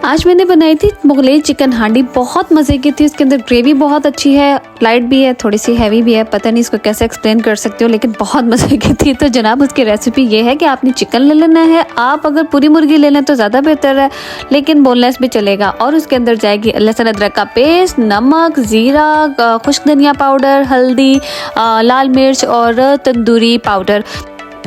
आज मैंने बनाई थी मुगलई चिकन हांडी, बहुत मज़े की थी। इसके अंदर ग्रेवी बहुत अच्छी है, लाइट भी है, थोड़ी सी हैवी भी है, पता नहीं इसको कैसे एक्सप्लेन कर सकती हूँ, लेकिन बहुत मज़े की थी। तो जनाब उसकी रेसिपी ये है कि आपने चिकन ले लेना है। आप अगर पूरी मुर्गी ले लें तो ज़्यादा बेहतर है, लेकिन बोनलेस भी चलेगा। और उसके अंदर जाएगी लहसुन अदरक का पेस्ट, नमक, ज़ीरा, खुश्क धनिया पाउडर, हल्दी, लाल मिर्च और तंदूरी पाउडर।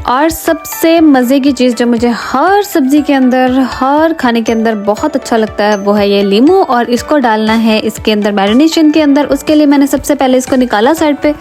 और सबसे मज़े की चीज़ जो मुझे हर सब्ज़ी के अंदर, हर खाने के अंदर बहुत अच्छा लगता है, वो है ये लीमू। और इसको डालना है इसके अंदर मैरिनेशन के अंदर। उसके लिए मैंने सबसे पहले इसको निकाला साइड पे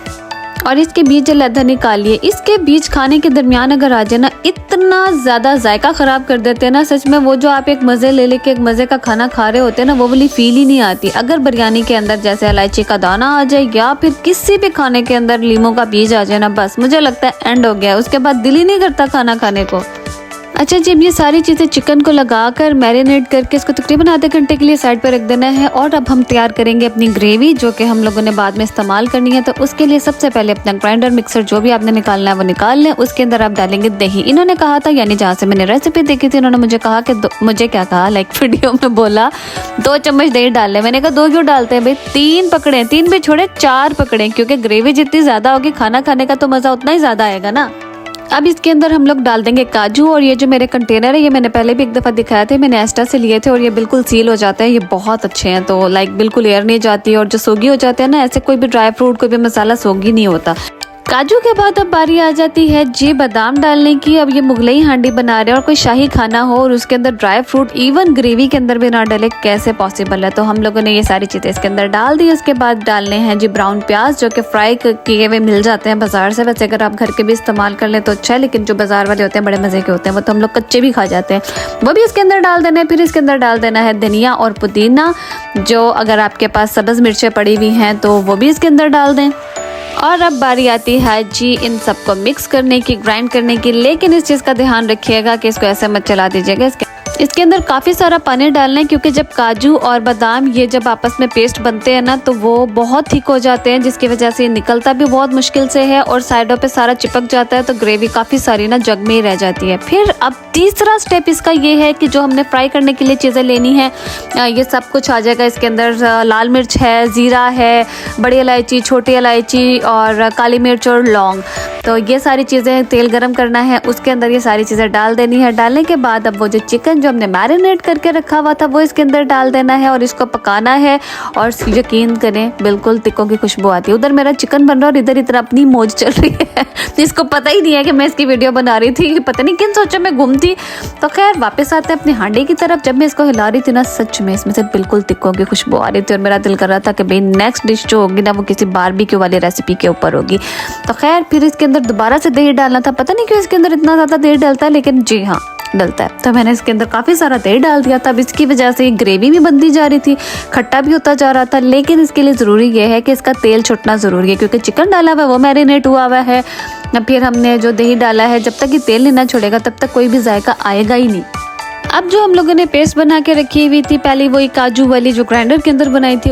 और इसके बीज लहदा निकालिए। इसके बीज खाने के दरमियान अगर आ जाए ना, इतना ज़्यादा जायका ख़राब कर देते हैं ना, सच में। वो जो आप एक मज़े ले लेके एक मज़े का खाना खा रहे होते हैं ना, वो वाली फील ही नहीं आती। अगर बिरयानी के अंदर जैसे इलायची का दाना आ जाए या फिर किसी भी खाने के अंदर लीमू का बीज आ जाए ना, बस मुझे लगता है एंड हो गया। उसके बाद दिल ही नहीं करता खाना खाने को। अच्छा, जब ये सारी चीज़ें चिकन को लगाकर मैरिनेट करके इसको तकरीबन आधे घंटे के लिए साइड पर रख देना है। और अब हम तैयार करेंगे अपनी ग्रेवी, जो कि हम लोगों ने बाद में इस्तेमाल करनी है। तो उसके लिए सबसे पहले अपना ग्राइंडर मिक्सर जो भी आपने निकालना है वो निकाल लें। उसके अंदर आप डालेंगे दही। इन्होंने कहा था, यानी जहाँ से मैंने रेसिपी देखी थी, इन्होंने मुझे कहा कि मुझे क्या कहा, लाइक वीडियो में बोला 2 चम्मच दही डाल लें। मैंने कहा 2 क्यों डालते हैं भाई, 3 पकड़े, 3 भी छोड़े 4 पकड़े, क्योंकि ग्रेवी जितनी ज़्यादा होगी खाना खाने का तो मज़ा उतना ही ज़्यादा आएगा ना। अब इसके अंदर हम लोग डाल देंगे काजू। और ये जो मेरे कंटेनर है, ये मैंने पहले भी एक दफ़ा दिखाया था, मैंने एस्टा से लिए थे और ये बिल्कुल सील हो जाते हैं। ये बहुत अच्छे हैं, तो लाइक बिल्कुल एयर नहीं जाती। और जो सोगी हो जाते हैं ना, ऐसे कोई भी ड्राई फ्रूट, कोई भी मसाला सोगी नहीं होता। काजू के बाद अब बारी आ जाती है जी बादाम डालने की। अब ये मुगलई हांडी बना रहे हैं और कोई शाही खाना हो और उसके अंदर ड्राई फ्रूट इवन ग्रेवी के अंदर भी ना डाले, कैसे पॉसिबल है। तो हम लोगों ने ये सारी चीज़ें इसके अंदर डाल दी। उसके बाद डालने हैं जी ब्राउन प्याज, जो कि फ्राई किए हुए मिल जाते हैं बाजार से। वैसे अगर आप घर के भी इस्तेमाल कर लें तो अच्छा है, लेकिन जो बाजार वाले होते हैं बड़े मज़े के होते हैं, वो तो हम लोग कच्चे भी खा जाते हैं, वो भी इसके अंदर डाल देना है। फिर इसके अंदर डाल देना है धनिया और पुदीना, जो अगर आपके पास सब्ज़ मिर्चें पड़ी हुई हैं तो वो भी इसके अंदर डाल दें। और अब बारी आती है जी इन सबको मिक्स करने की, ग्राइंड करने की। लेकिन इस चीज़ का ध्यान रखिएगा कि इसको ऐसे मत चला दीजिएगा। इसके अंदर काफ़ी सारा पानी डालना है, क्योंकि जब काजू और बादाम ये जब आपस में पेस्ट बनते हैं ना, तो वो बहुत थिक हो जाते हैं, जिसकी वजह से निकलता भी बहुत मुश्किल से है और साइडों पे सारा चिपक जाता है। तो ग्रेवी काफ़ी सारी ना जग में ही रह जाती है। फिर अब तीसरा स्टेप इसका ये है कि जो हमने फ्राई करने के लिए चीज़ें लेनी है, ये सब कुछ आ जाएगा इसके अंदर। लाल मिर्च है, ज़ीरा है, बड़ी इलायची, छोटी इलायची और काली मिर्च और लौंग। तो ये सारी चीज़ें, तेल गरम करना है, उसके अंदर ये सारी चीज़ें डाल देनी है। डालने के बाद अब वो जो चिकन जो हमने मैरिनेट करके रखा हुआ था वो इसके अंदर डाल देना है और इसको पकाना है। और यकीन करें, बिल्कुल टिक्कों की खुशबू आती है। उधर मेरा चिकन बन रहा है और इधर इतना अपनी मौज चल रही है। इसको पता ही नहीं है कि मैं इसकी वीडियो बना रही थी, पता नहीं किन सोचों में घूमती। तो खैर वापस आते हैं अपनी हांडी की तरफ। जब मैं इसको हिला रही थी ना, सच में इसमें से बिल्कुल टिक्कों की खुशबू आ रही थी और मेरा दिल कर रहा था कि भाई नेक्स्ट डिश जो होगी ना, वो किसी बारबेक्यू वाली रेसिपी के ऊपर होगी। तो खैर फिर इसके अंदर दोबारा से दही डालना था। पता नहीं क्यों इसके अंदर इतना ज़्यादा दही डलता है, लेकिन जी हाँ डलता है। तो मैंने इसके अंदर काफ़ी सारा दही डाल दिया था। अब इसकी वजह से ग्रेवी भी बनती जा रही थी, खट्टा भी होता जा रहा था। लेकिन इसके लिए ज़रूरी ये है कि इसका तेल छुटना ज़रूरी है, क्योंकि चिकन डाला हुआ है वो मैरिनेट हुआ हुआ है। फिर हमने जो दही डाला है, जब तक ये तेल नहीं ना छोड़ेगा तब तक कोई भी जायका आएगा ही नहीं। अब जो हम लोगों ने पेस्ट बना के रखी हुई थी, पहले वही काजू वाली जो ग्राइंडर के अंदर बनाई थी,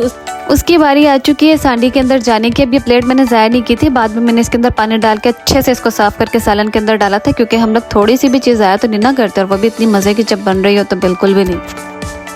उसकी बारी आ चुकी है सांडी के अंदर जाने की। अब ये प्लेट मैंने ज़ाया नहीं की थी, बाद में मैंने इसके अंदर पानी डाल के अच्छे से इसको साफ़ करके सालन के अंदर डाला था, क्योंकि हम लोग थोड़ी सी भी चीज़ ज़ाया तो नहीं ना करते, और वो भी इतनी मज़े की जब बन रही हो तो बिल्कुल भी नहीं।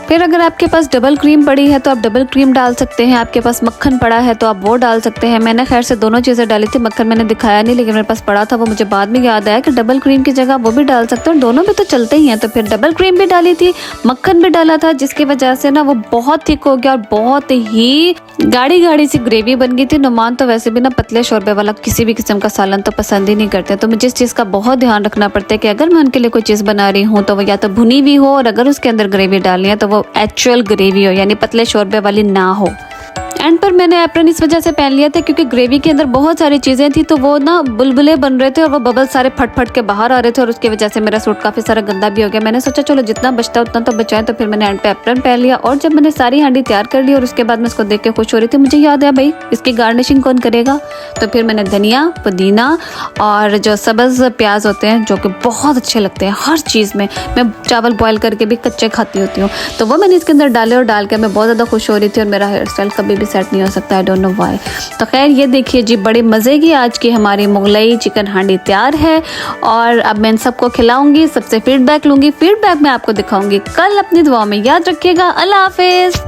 फिर अगर आपके पास डबल क्रीम पड़ी है तो आप डबल क्रीम डाल सकते हैं। आपके पास मक्खन पड़ा है तो आप वो डाल सकते हैं। मैंने खैर से दोनों चीज़ें डाली थी, मक्खन मैंने दिखाया नहीं, लेकिन मेरे पास पड़ा था, वो मुझे बाद में याद आया कि डबल क्रीम की जगह वो भी डाल सकते हैं, दोनों भी तो चलते ही हैं। तो फिर डबल क्रीम भी डाली थी, मक्खन भी डाला था, जिसकी वजह से ना वो बहुत थिक हो गया और बहुत ही गाढ़ी गाढ़ी सी ग्रेवी बन गई थी। नुमान तो वैसे भी ना पतले शोरबे वाला किसी भी किस्म का सालन तो पसंद ही नहीं करते। तो मुझे इस चीज़ का बहुत ध्यान रखना पड़ता है कि अगर मैं उनके लिए कोई चीज़ बना रही हूँ तो वो या तो भुनी हुई हो, और अगर उसके अंदर ग्रेवी डालनी है तो वो एक्चुअल ग्रेवी हो, यानी पतले शोरबे वाली ना हो। एंड पर मैंने एप्रन इस वजह से पहन लिया था क्योंकि ग्रेवी के अंदर बहुत सारी चीज़ें थी, तो वो ना बुलबुले बन रहे थे और वो बबल सारे फट फट के बाहर आ रहे थे, और उसकी वजह से मेरा सूट काफ़ी सारा गंदा भी हो गया। मैंने सोचा चलो जितना बचता उतना तो बचाएं, तो फिर मैंने एंड पे एप्रन पहन लिया। और जब मैंने सारी हांडी तैयार कर ली और उसके बाद मैं उसको देख के खुश हो रही थी, मुझे याद आया भाई इसकी गार्निशिंग कौन करेगा। तो फिर मैंने धनिया, पुदीना और जो सब्ज़ प्याज होते हैं, जो कि बहुत अच्छे लगते हैं हर चीज़ में, मैं चावल बॉयल करके भी कच्चे खाती होती हूँ, तो वो मैंने इसके अंदर डाले और डाल के मैं बहुत ज़्यादा खुश हो रही थी। और मेरा हेयर स्टाइल कभी भी सेट नहीं हो सकता, आई डोंट नो व्हाई। तो खैर ये देखिए जी, बड़े मज़े की आज की हमारी मुगलई चिकन हांडी तैयार है और अब मैं इन सबको खिलाऊंगी, सबसे फीडबैक लूँगी, फीडबैक मैं आपको दिखाऊंगी कल। अपनी दुआ में याद रखिएगा। अल्लाह हाफिज़।